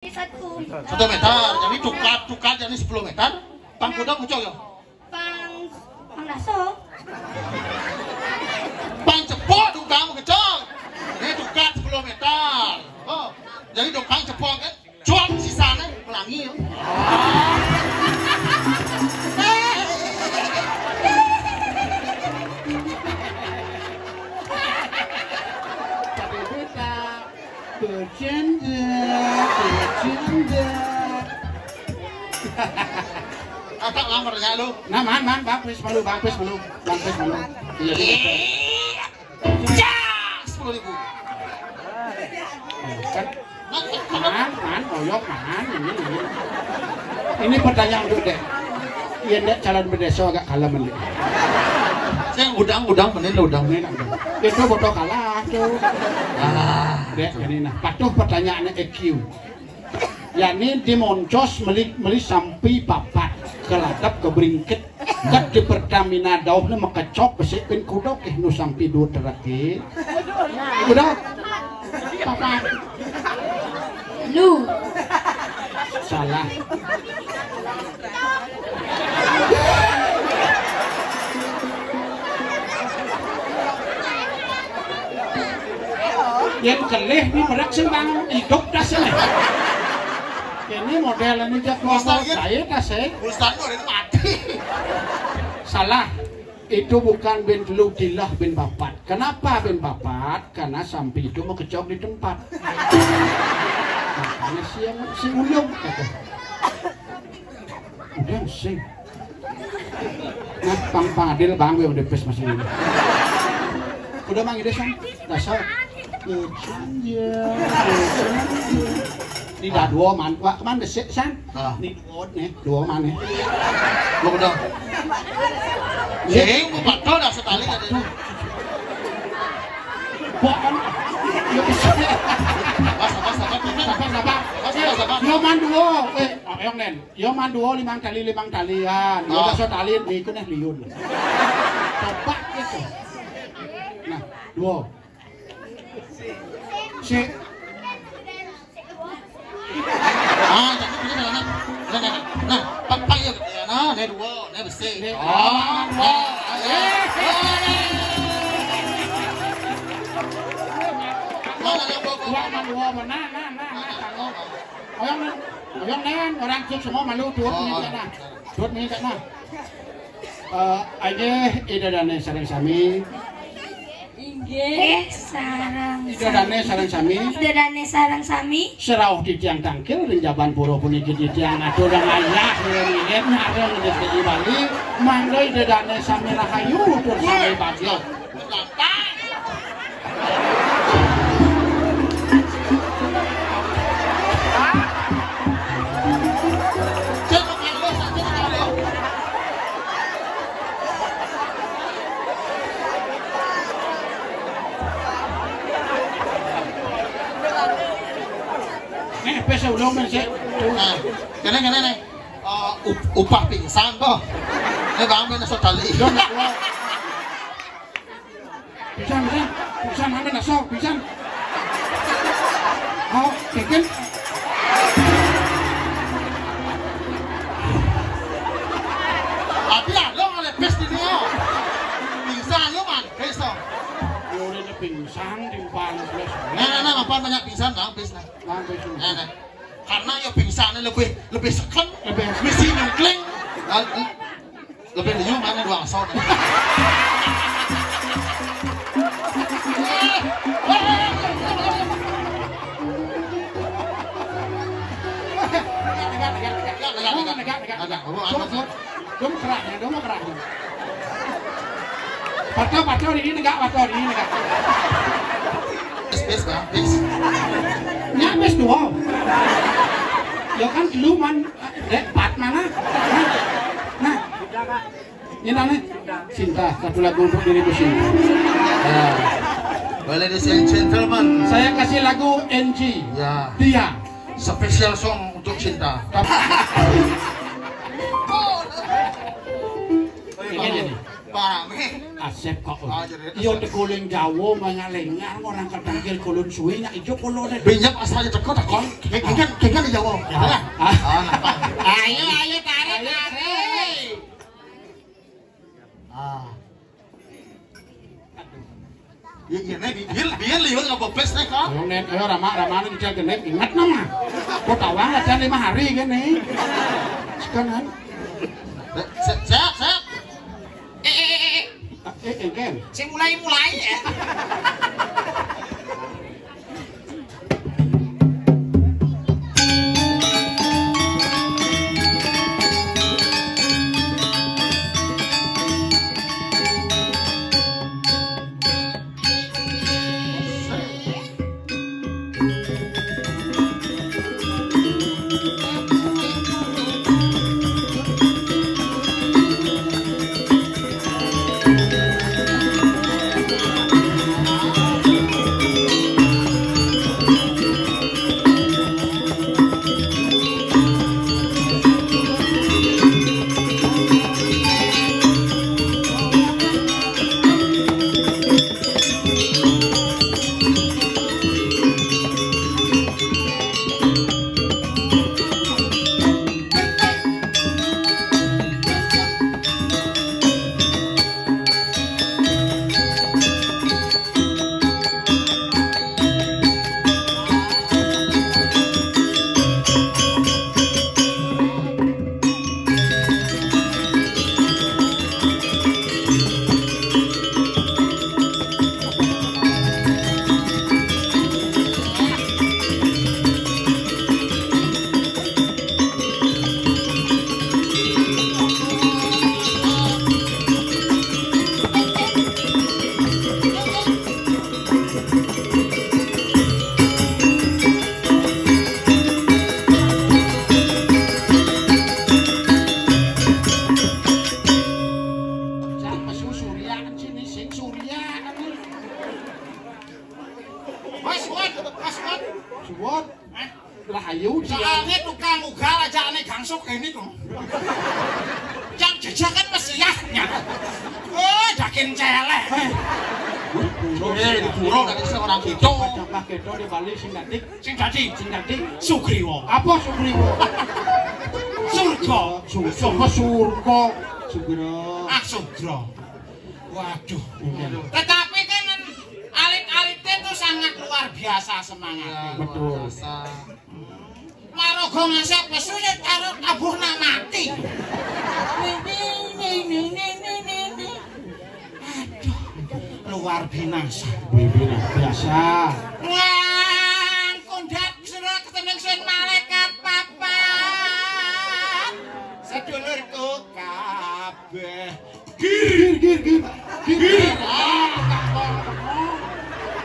1 meter, jadi tukat jadi 10 meter. Pang kuda muncul ya? Pang naso. Pang cepot tukang kecil. Ini tukat 10 meter. Oh, jadi tukang cepot kan? Cuang sisanya pelangi ya. Bercanda. Kakak lampernya lu. Nah, man, bangpis malu. Iya. Cas 10.000. Kan, man, oyok man, ini pertanyaan untuk dek. Iya dek calon berdeso agak kalah mendek. Saya udang bener udang. Itu foto kalah tuh. Dek ini nah, patuh pertanyaannya EQ. Yani dimoncos meli sampai papat keladap ke beringket kat di Pertamina dauhnya makacok besipin kudok nu sampai 2 terakhir kudok papat Lu. salah yang kelih nih berak sembang hidup dah sini. Ini model ini jadwal saya kasih. Ustaz udah mati. Salah. Itu bukan bin Ludilah bin Papat. Kenapa bin Papat? Karena sampai itu mau kecok di tempat. Makanya si Uyung kata. Udah sing. Nah, Pang Adil bang gue udah pes masih ini. Udah mang ide sang. Dasar. Di dah 2 man, wah kemana sih san? Di 2 nih, 2 man nih. Lu udah. Sing mau pakai dah setali ada itu. Bukan. Ya bisa. Sabar. Yo man 2, oyong nen. Yo man 2 5 talian. Yo dah tali ni ku nih liun. Coba gitu. Nah, 2. Si Nah, pak ya, nah, nih 2, nih bersih. Oyong nen, orang cuk semua malu tuut nih kan. Aja ida dane sareng sami. Dane sarang sami. Serauh di tiang tangkil rinjaban pura puniki di tiang atur dan ayah ngirit ngareng di segi Bali manggoi dedane sami rahayu tur sami bagio. Pesa ulong men sih. Kene upah pingsan toh. Ini bang men so tali. Pisan mana naso pisan. Oh, keken. Abi lo ngale pes di dia. Pingsan lo man, pes toh. Yo udah pingsan timpan plus. Nah, apa banyak pingsan bang pes nah. Nah. Karena ya pingsannya lebih seken, misi nyengkling, lebih liu mana 2 asal. Dong keraknya. Patau ini negak. Pes bang, pes. Nyapes 2. Ya kan lu man pat mana? Nah. Ini nane cinta satu lagu untuk diriku cinta. Ladies and gentlemen, Saya kasih lagu NG. ya, Dia. spesial song untuk cinta. Ini. Pahame. Asep kok. Ah, jadi Iyo teguling Jawa mangalengan orang kadangkir kulun suwi nya ijo kulone. Binyap asalnya teko takon. Kengan di Jawa. Ya. Ayo tarik. Iya nih, biar liwat nggak bopes nih kok. Ayo net, ayo Rama ini kita genek ingat nama. Kau tawang aja 5 hari kan nih. Sekarang. Sehat. Ken. Saya mulai ya. Suwot. Rahayu Soalnya tukang ugal aja aneh gangsuk ini tuh. Yang jajakan mesiahnya. Oh, dakin celeh. Burung dari seorang gitu. Coba kedo di Bali sing dadi Sugriwo. apa Sugriwo? Surga. Surga. Sugro. Sugro. Waduh. Tetapi kan alit-alitnya itu sangat luar biasa semangatnya. Betul. Marogo ngasih pesu ya taruh abuhna mati. Aduh, luar binasa. Biasa. Wah, kondak suruh ketemu sen malaikat papat. Sedulurku kabeh. Gir.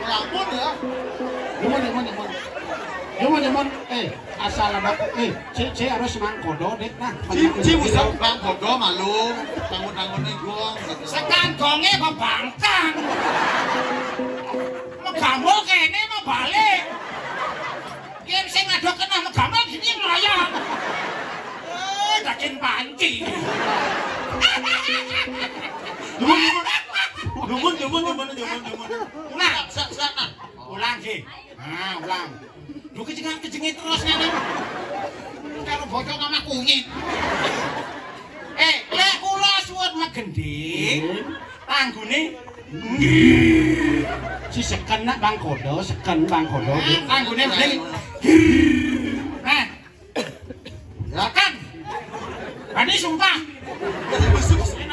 Lampun ya. Gimana? Asal ada C harus mangkodo dek nah. Ci musang bang bodoh malu. Tangun-tangunnya gong. Sekan gonge bebangkang. Megamul kene mau balik. Yen sing ngadok kena megamul gini melayang. Dakin panci. Jumun. Ulang sih. Ulang. Lu kejengit terus ngene. Karo bocok sama kunyit. Lek kula suwun megendhi. Tanggune Si seken nak bang kodo. tanggune bling. Kan. Bani sumpah.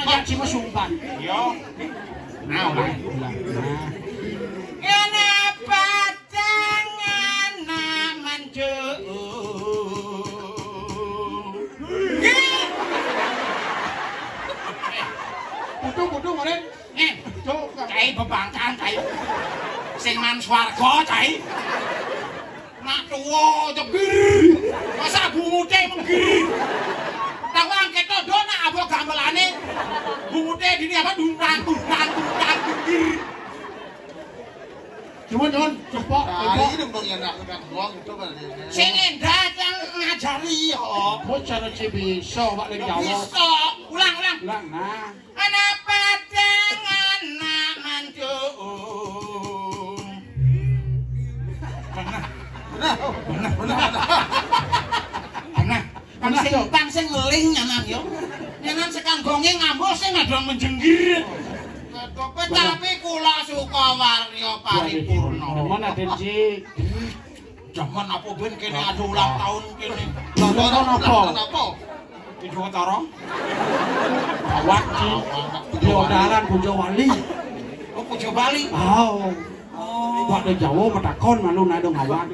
Yang cuma sumpah. Yo. Ulang. Kenapa tangan manjuk? Kudu ngaren. Cai bebangkang cai. Sing man swarga cai. Nak tuwa jebir. Masa bumute menggiri. Tawang keto dona abok gamelane. Bumute dini apa dundang. Cuma cepok. Ini dong yang nak gong itu kan. Sing endah yang ngajari yo. Bocah cara bisa wak lagi Jawa. Bisa. Ulang. Ulang nah. Kenapa Nah, kan sing ngeling nyanan yo. Nyanan sekanggonge ngambul sing ngadon menjenggir. Tapi kula suka warya paripurna. Mana Denji? Jaman apa ben kene ada ulang tahun kene. Nonton apa? Apa? Video Tara. Awak Ji. Diodaran Bojo Wali. Oh, Bojo Bali. Oh. Oh. Wak de Jawa matakan malu nado ngawat.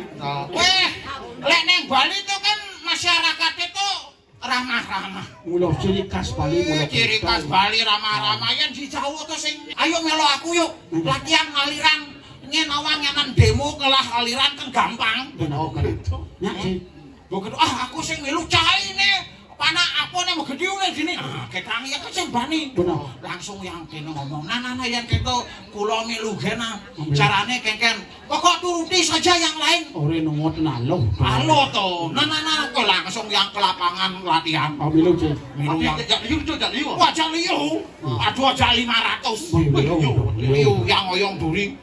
Weh, lek neng Bali itu kan masyarakat itu ramah-ramah. Mulo ciri khas Bali mulo. Ciri khas Bali ramah-ramah yang di Jawa tuh sing ayo melo aku yuk. Latihan aliran nyenawang nyanan demo kelah aliran kan gampang. Benar kan. Nyak Ji. Begitu aku sing melu cai nih. Pana apa nih mau gede udah gini. Ketang ya kan sing bani. Benar. Langsung yang kene ngomong nana yang gitu kulo melu gena. Carane kengken. Pokok turuti saja yang lain. Ore nungot nalo. Halo toh, nana kok langsung yang ke lapangan latihan. Oh milu Ji. Milu yang Jak liu. wajah liu. Aduh aja 500. Liu yang ngoyong duri.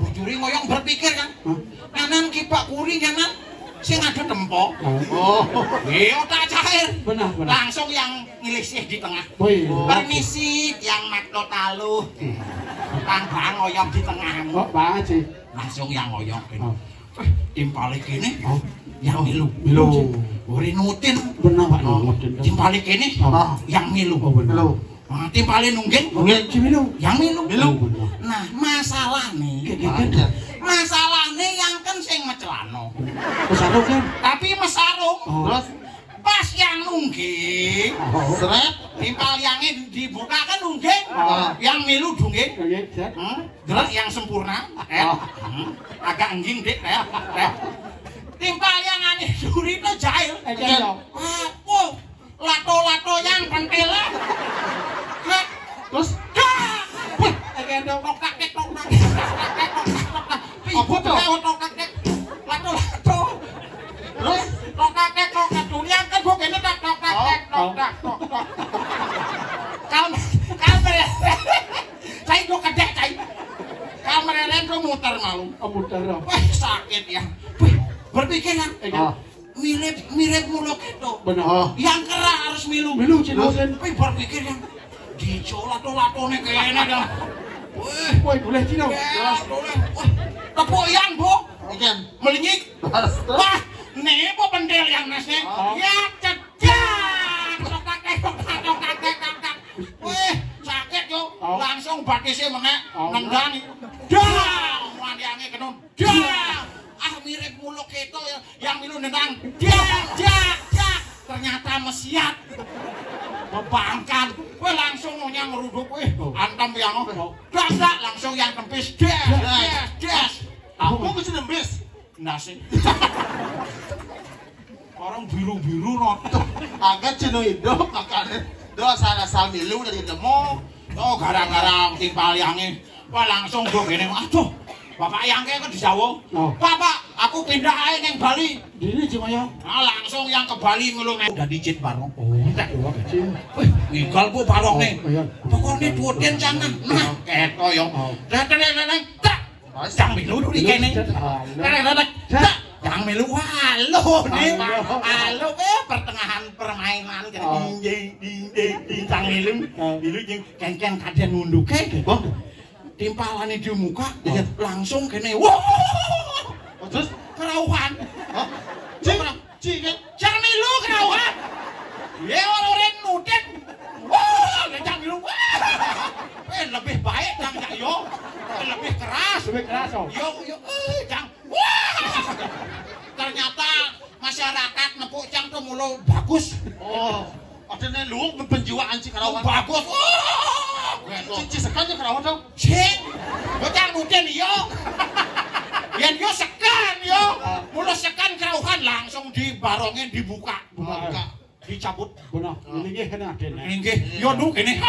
Bu duri ngoyong berpikir kan. Nanan kipak kuri nanan sing ada tempo. Oh. Otak cair. Benar. Langsung yang ngilisih di tengah. Woi. Permisi yang makno talu. Kang Bang ngoyong di tengah. Oh, banget sih. Langsung yang ngoyong kene. Oh. Timpali kene. Oh. Yang milu. Milu. Uri nutin. Benar Pak ngoten. Timpali kene. Oh. Yang milu. Oh benar. Timpali nunggen. Ci milu. Yang milu. Milu. Nah, masalah nih. Masalah nih yang kan sing mecelano. Pesarung kan? Tapi mesarung. Oh. Terus Pas yang nungging. seret. Timpal yang dibuka kan nungging. Yang milu dungging. Oke, siap. Delok yang sempurna. Agak anjing dik. Timpal yang aneh duri itu jahil. Jahil. Apa? Lato-lato yang pentil. Terus Apa tuh? Lato-lato. terus Tok-tok-tok durian kan gua kene tok-tok-tok. Kamera. Cai gua kedek cai. Kamera gua muter malu. Muter. Wah, sakit ya. Wih, berpikir kan? Mirip mulu gitu. Benar. Yang kerah harus milu. Milu cilosen. Wih, berpikir yang dicolat-latone kayaknya dah. Wih, Woi, boleh cino. boleh. Wah, tepuk yang, Bu. ikan. Melinyik. Terus Wah, nih apa pendel yang nasnya? Ya, cedak. Tok-tok-tok. Wih, sakit yo. Langsung batisnya menek, nendang. Dang, wandiange kenun. Dang. Ah, mirip muluk itu yang milu nendang. Jak. Ternyata mesiat. Membangkan. Wih, langsung yang ngeruduk. Wih, antem yang dak langsung yang kempis. Des. Aku mesti nembis. Nasi. Orang biru-biru no. Agak jenuh hidup makanya. Doa asal milu dari demo. Oh, gara-gara timpal yange. Wah, langsung gua gini. Aduh, bapak yange kan di Jawa. Bapak, aku pindah aja neng Bali. Dini Cimoyo. Nah, langsung yang ke Bali ngelung. Udah dicit barong. Oh, tak dua kecil. Wih, igal gua barong nih. Oh, iya. Pokoknya duotin jangan. Nah, keto yo. Tak. Yang milu dulu kene. Tak. Yang milu halo nih. Halo pertengahan permainan ding sang milu. Milu jeung kengken kaden nunduke. Timpalane di muka langsung kene. Wah. Terus Kerauhan. Ci kan. Yang milu kerauhan. Ya orang nudet. Wah, yang milu. Lebih baik yang yo. Lebih keras. Lebih keras oh. Yo, Cang. Wah. Ternyata masyarakat nepuk Cang tuh mulu bagus. Oh, ada nih luang penjiwaan si Karawan. Bagus. Wah. Ci sekannya Karawan dong. Cing. Bocah mungkin yo. Yen yo sekan yo. Mulu sekan kerauhan langsung dibarongin dibuka. Dicabut. Benar. Ini kena ada nih. Nggih, yo nu kene.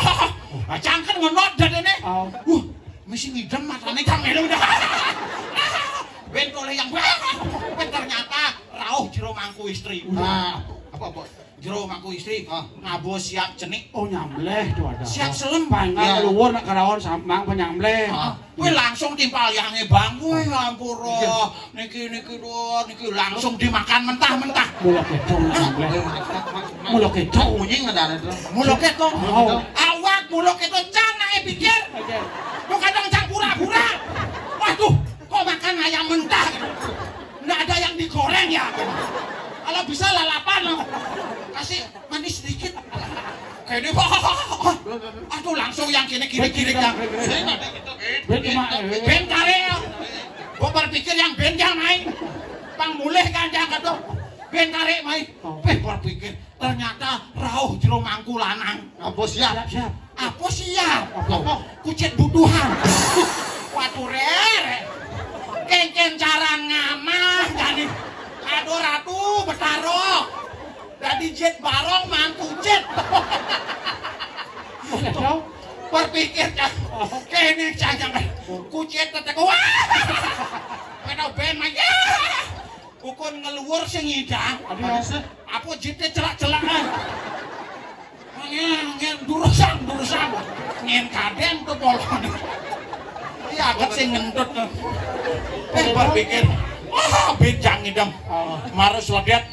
Cang kan ngenot dadene. Mesti ngidem matane Cang melu dah. Ben oleh yang ternyata rauh jero mangku istri. Nah, apa? Jero mangku istri ngabo siap cenik. Oh nyamleh tuh ada. Siap selem. Panggal luwur nak karawon samang penyamleh. Kowe langsung timpal yange bang kowe ampura. Niki langsung dimakan mentah-mentah. Mula kecong nyamleh. Mula kecong. Kunying ngedane tuh. Mulo keto. Oh. Awak mulo keto cang nae pikir. Bukan dong cang pura-pura. Waduh, kok makan ayam mentah? Nggak ada yang digoreng ya? Kalau bisa lalapan loh. Kasih manis sedikit. Kayak dia, aduh langsung yang kiri-kiri kan. Saya nggak ada gitu. Ben kare. Gua berpikir yang ben yang main. Pang mulih kan jangan kata. Ben kare main. Berpikir ternyata rauh jero mangku lanang. Apa siap? Siap. Apa siap? Apa? Kucet butuhan. Waduh rere. Kengken cara ngamah jadi aduh ratu betaro. Jadi jet barong mangku jet. Kecong. Berpikir kene jangan kucet tetek wah. Kena ben mah ya. Ukun ngeluwur sing ngidang. Aduh. Apa jete celak-celakan. Ngen durusan. Ngen kaden tuh bolon. Iya, kan sing ngentut tuh. Berpikir, bejang ngidam. Marus lihat,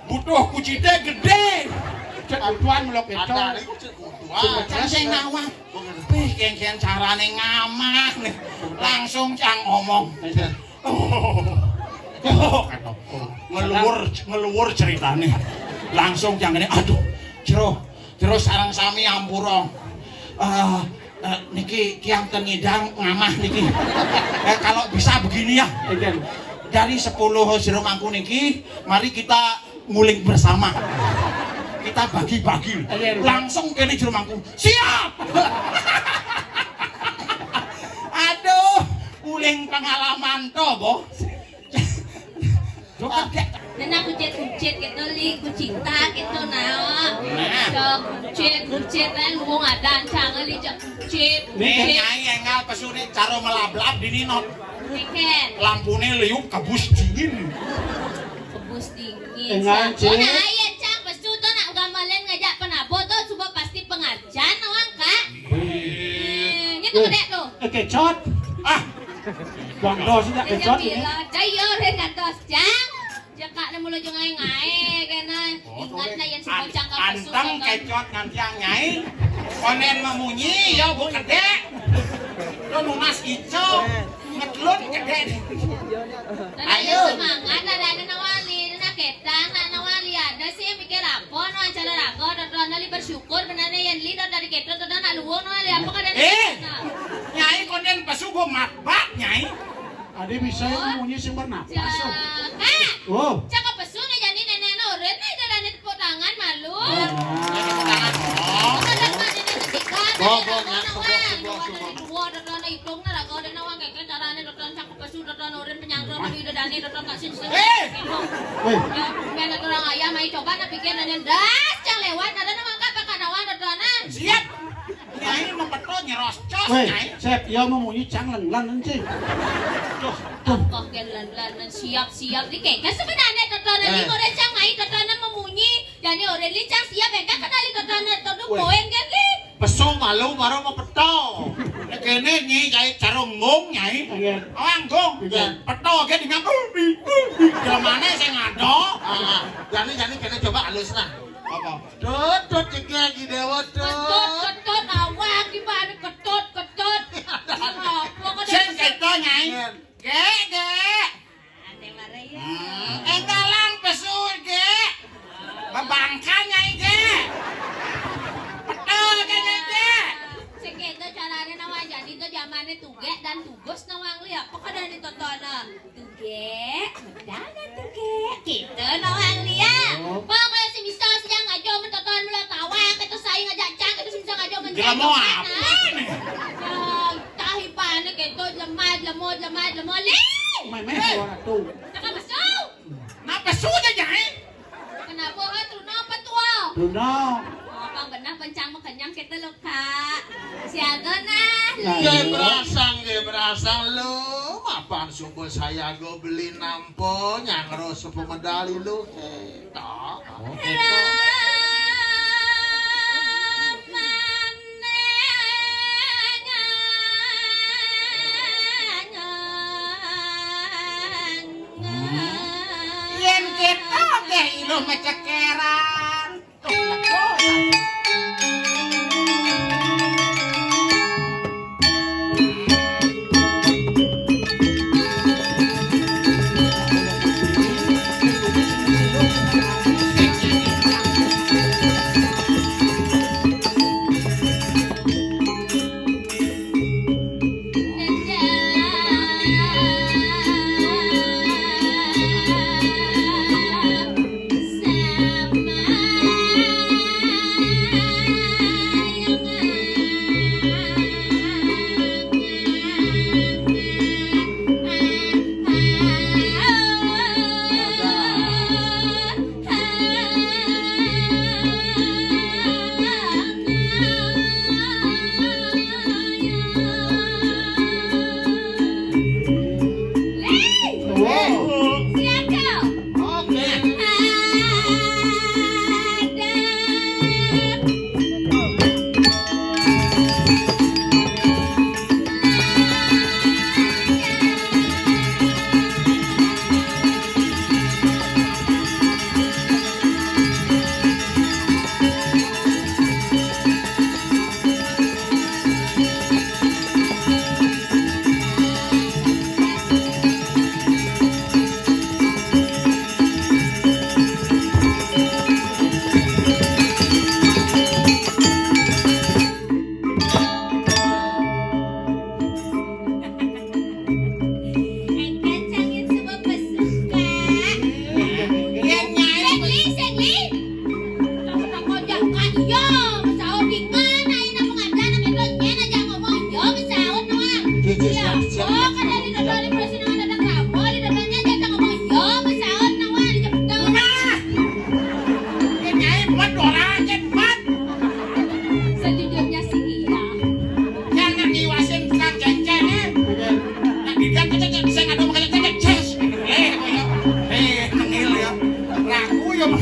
butuh kucite gede. Cek butuhan mula Ada kecong. itu kutuan. Kan sing ngawang. Kengken carane ngamah nih. Langsung cang ngomong. Ngeluwur ceritane. Langsung jangan aduh, jero sarang sami ampura. Niki tiang tengidang ngamah niki. Kalau bisa begini ya. Dari 10 jero mangku niki, mari kita nguling bersama. Kita bagi-bagi. Langsung kene jero mangku. Siap. Aduh, nguling pengalaman to, Bo. Nana kucet gitu li kucita gitu nah. Kucet lah lu ngadan canggih li kucet. Nih nyai engal pesune cara melablab dininot. Ken Lampune liuk kabus dingin. kebus dingin. Engan, Cik. Nah ayah cang pesu tuh nak gamalen ngajak penabo tuh coba pasti pengajian awang kak. Nyetu dek tuh. Kecot. Bang dos tidak kecot ini. Dayo ren gantos cang. Jakak na mulo jeng ngai kena ingat na yan si bocang ka pesu. Anteng kecot nganti ang nyai. Konen memunyi ya bu gede. Lo nunas ijo. Ngetlun gede. Ayo semangat ada nawali na ketang na nawali ada sih mikir apa no acara rago dan nali bersyukur benarnya yang lido dari ketot dan nak luwung nawali apa kada Nyai konen pesu go matbak nyai. Ade bisa yang munyi sing bernapas. Kak, Oh. cakap pesu na jadi nenek noren na ada dan tepuk tangan malu. Siap. Nyai mempeto nyerocos Weh, nyai. Sep, ya mau munyi cang lenglan nanti. Siap di kek sebenarnya totona di orang cang mai totona memunyi dan orang li cang siap engkau kenali totona todu poen kan li Pesu malu baru mau peto. Kene nyai nyai cara ngong nyai. Awang gong. Peto ge dengan gimana saya ngado. Jadi kena coba halus nah. Apa? Dot ceknya lagi dewa ketut awak gimana ketut Sen keto nyai. Ge. Enggalang pesu ge. Babangkan nyai ge. Peto ge ge. segitu caranya nawang jadi itu zamannya tuge dan tugas nawang lihat pokoknya di totona tuge dan tuge gitu nawang lihat pokoknya si bisa siang aja mentoton mulut tawang itu saya ngajak cang itu si bisa aja Dia mau apa nih? tahipannya gitu lemot li Meh suara tuh. cakap masuk Nah pesu aja nyai. kenapa terus apa tua Duno. Pang benar pencang kenyang kita loh kak siaga nah Ge berasang lu. Apaan langsung bos saya gue beli nampo nyangros pemedali lu kita. Yen kita teh iluh mecekeran. Tuh lego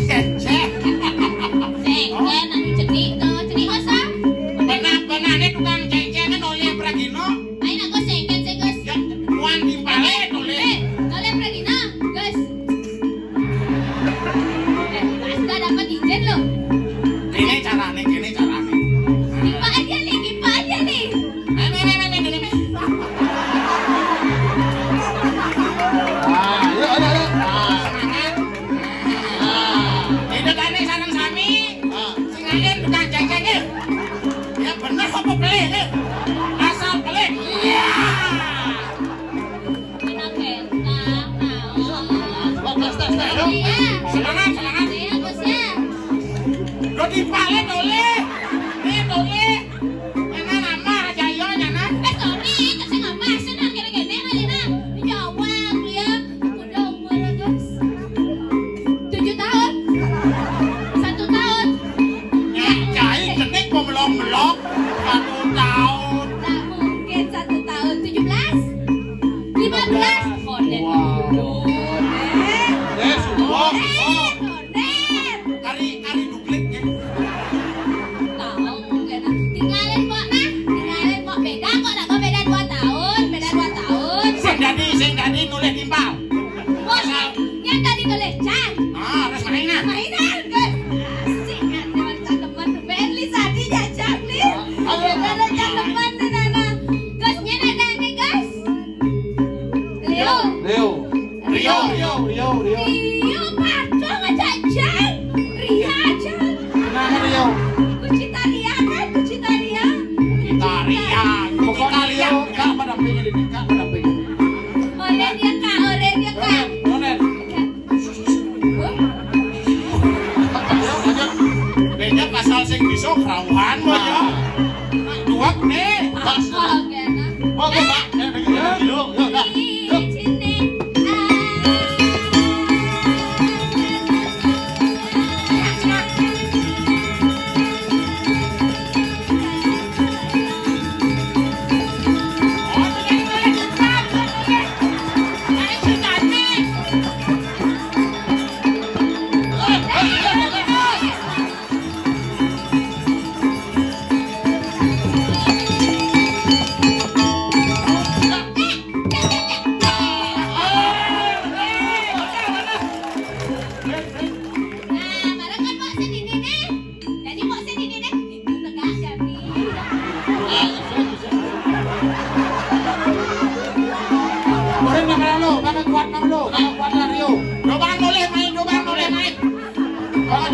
saja.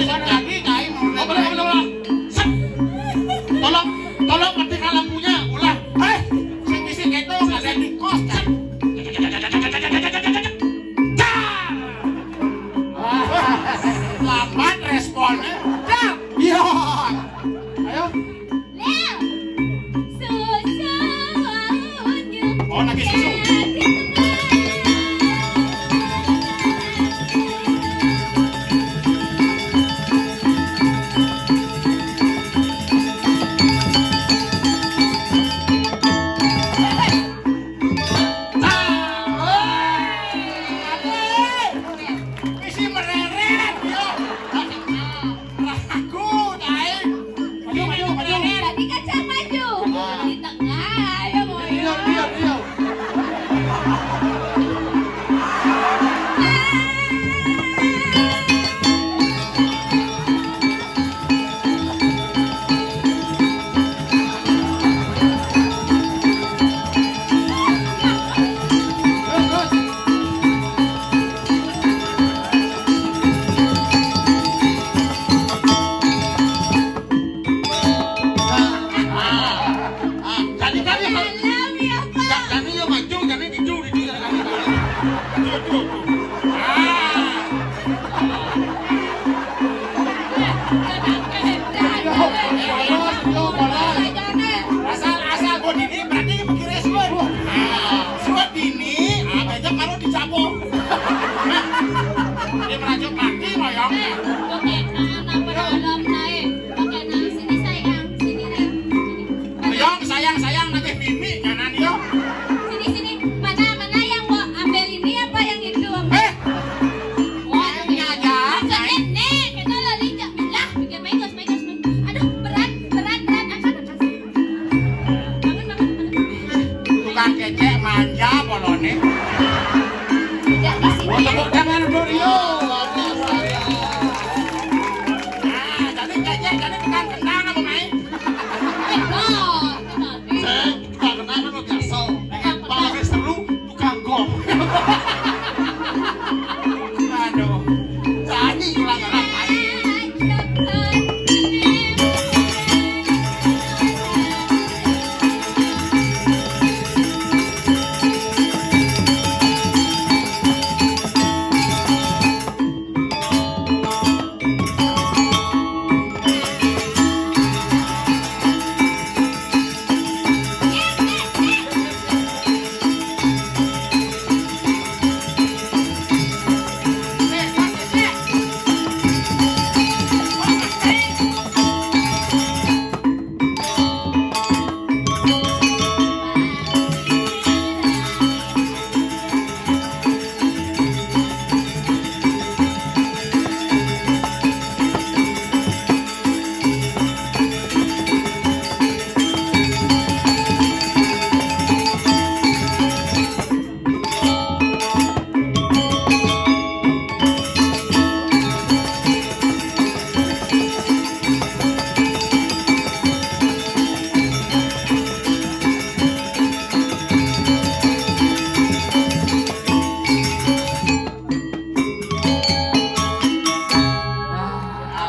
lagi nyai mau Ulah. Set. Tolong matikan lampunya. Ulah. hei sing bisik itu nggak ada di kos kan lambat responnya dah Iya. Ayo. Leo, susunya. oh lagi susu isi mereret yo ragu nyai maju Tadi kacang maju. Di tengah, ya mau Iya, iya, iya. Terus. Jadi kan ya. Alam ya, Pak. Jadi ya maju, jadi didu kali. asal gue dini berarti mikirnya suat dini aja baru dicapok dia merajuk kaki moyongnya Oke, nama dalam naik. Oke, nah sini sayang, sini Rem. moyong sayang nanti mimi nyanan yo Sini. Mana yang mau ambil ini apa yang itu? Wah, ini aja Nek, kita lari jak lah, bikin megos. Aduh, berat. Angkat. Bangun. tukang kecek manja polone Tidak di sini. Oh, tepuk tangan untuk Rio. jadi kecek jadi tukang kendang apa main Saya tukang kenapa lo biasa. Kalau seru tukang gol. aduh jadi ulang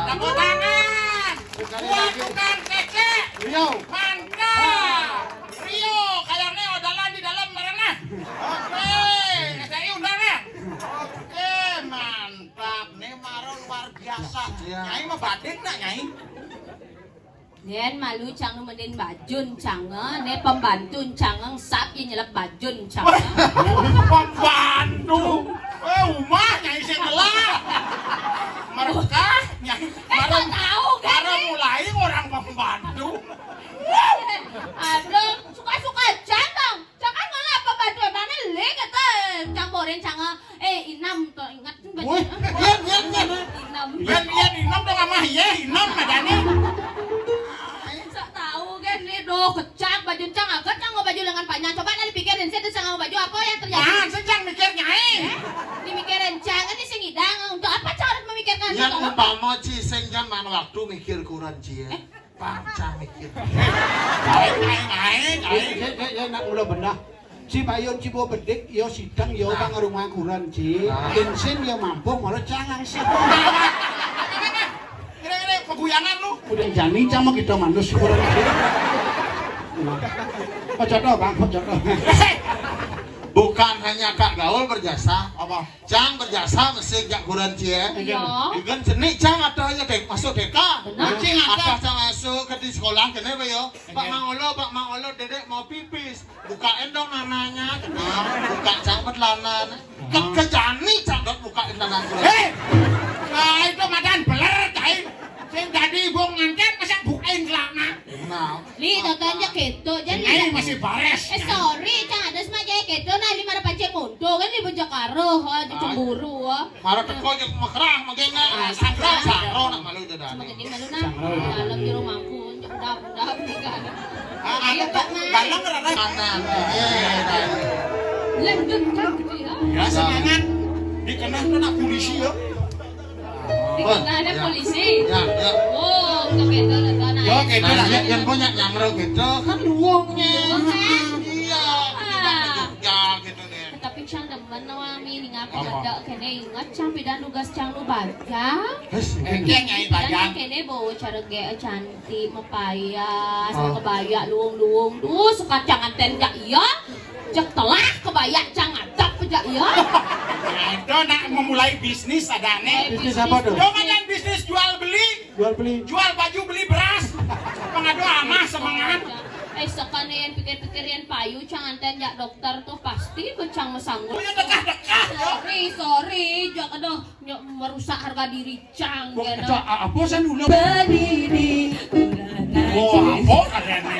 tepuk tangan buat tukang kecek Rio. mantap Rio kayaknya odalan di dalam merengah oke SDI undangnya oke mantap nih maro luar biasa nyai mah badik nak nyai Nen malu cang mendin bajun cang ne pembantu cang sap yang nyelap bajun cang. pembantu umah nyai sing ngelah mereka nyai Kok tahu kan? baru mulai orang pembantu Aduh, suka cang dong. Cang kan ngelap pembantu mana le kata cang boren cang inam tuh ingat baju. Wih, yan. Inam. Yan inom dong amah ya inom madani Sok tahu kan nih doh kecak baju cang agak cang mau baju lengan panjang coba nanti pikirin saya tuh cang mau baju apa yang terjadi. ah sejak mikir nyai Dimikirin cang ini sing idang untuk apa cang harus memikirkan Yan itu? umpama ciseng kan mana waktu mikir kurang cie. Panca mikir. nyai Ya nak mula bedah. Si Bayun Cibo Bedik yo sidang yo bang rumah kuran Ci. Bensin yo mampu malah jangan sih. Udah jani sama kita manus kurang gitu. Oh contoh bang, contoh. Bukan hanya Kak Gaul berjasa, Apa? Cang berjasa mesti jak kurang cie. Iya. Ikan jenik Cang ada aja dek masuk TK. Benar. Cing ada Cang masuk ke di sekolah kene bayo. Pak Mangolo dedek mau pipis. Bukain dong nananya. Kenal. Buka Cang berlanan. Kejani Cang dok bukain nanan. Nah itu madan beler cai. Sing tadi gua nganten masa bukain celana. Nah, Li tontonnya gitu. Jadi Ini masih bares. sorry, Cang ada sama jaya gitu. Nah, lima ada pancing mundo kan di bojok karo, di cemburu. marah teko jeung makrang magena. Saro nak malu itu dah. Makin malu nah, dalam jero mampu, udah kan. Ada galang rada. Kanan. Lanjut kan gitu ya. Ya semangat. Dikenal tuh nak polisi ya. Dikena ada polisi. Ya, ya. Oh, untuk itu nonton Yo, aja. kayak Nah, yang punya nyamro gitu kan luwungnya. Iya. Ya gitu deh. Tapi Cang demen nawami nih ngapa ada kene ingat Cang pidan tugas Cang lu baca. Engkeng nyai Dan bajang. kene bawa cara gaya cantik mepayas, kebaya luung-luung. Duh, suka Cang anten jak iya. Cek telah kebaya Cang atap jak iya. Nah itu nak memulai bisnis adane. Bisnis apa tuh? Cuma kan bisnis jual beli. Jual beli. Jual baju beli beras. Pengadu amah semangat. Sekane yang pikir-pikir yang payu Cang anten jak dokter tuh pasti Cang mesanggut. Punya dekat-dekat. Sorry, jak aduh merusak harga diri Cang gitu. Apa san ulo? Berdiri. Wah, apa adane?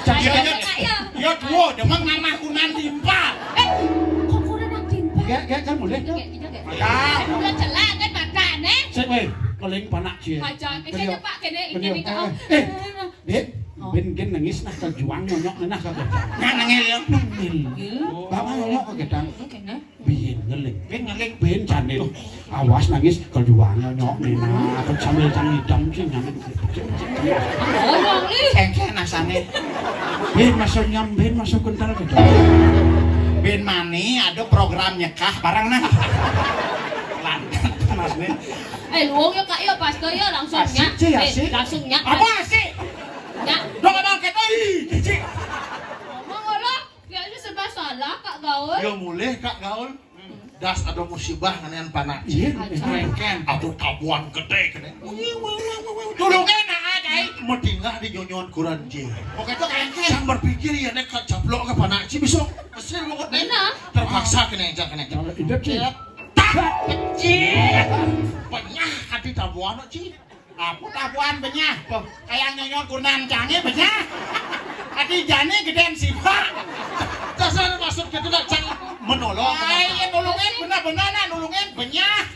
Ayo, Iya, ayo. Ya tuh, demang nama kunan timpa. Kok kurang nantin Pak? Gak kan boleh tuh. Ya. Udah celak kan makane. Saya weh, paling panak cie. Kacang, kayaknya Pak kene ini nih kau. Dek, ben gen nangis nah kejuang nyonyok nah kagak. Nah nangil ya. Bapak nyonyok kagak tang. Kene. Bihin ngeling. Ben ngeling. Ben canil. Awas nangis kejuang nyonyok nih nah. Kan sambil cang hitam sih nyampe. Orang nih. Engke nasane. Ben masuk kental gitu. Ben mani ada program nyekah barang nah. Lantan mas nih. Luang ya Kak ya pas tuh ya langsung Asik, nyak. Ci, asik. Langsung nyak. Apa sih? Nyak. Dong abang ket euy. Cici. Ngomong lo, kayaknya serba salah Kak Gaul. Ya mulai Kak Gaul. Das ada musibah nganian panak. Iya. Engken. Ada tabuan gede kene. Tulungnya nah cai. Medingah di nyonyon kurang je. Oke tuh engken. Yang berpikir ya nek caplok ke panak ci besok. Mesti lu Benar. terpaksa kene aja kene. Kalau hidup sih. Tak kecil. Penyah hati tabuan ci. Apa tabuan benyah? Kayak nyonyon kunan canggih benyah. Hati jane gedean sifat. Dasar maksud kita nak cang menolong. Ay, nulungin benar-benar nah nulungin benyah.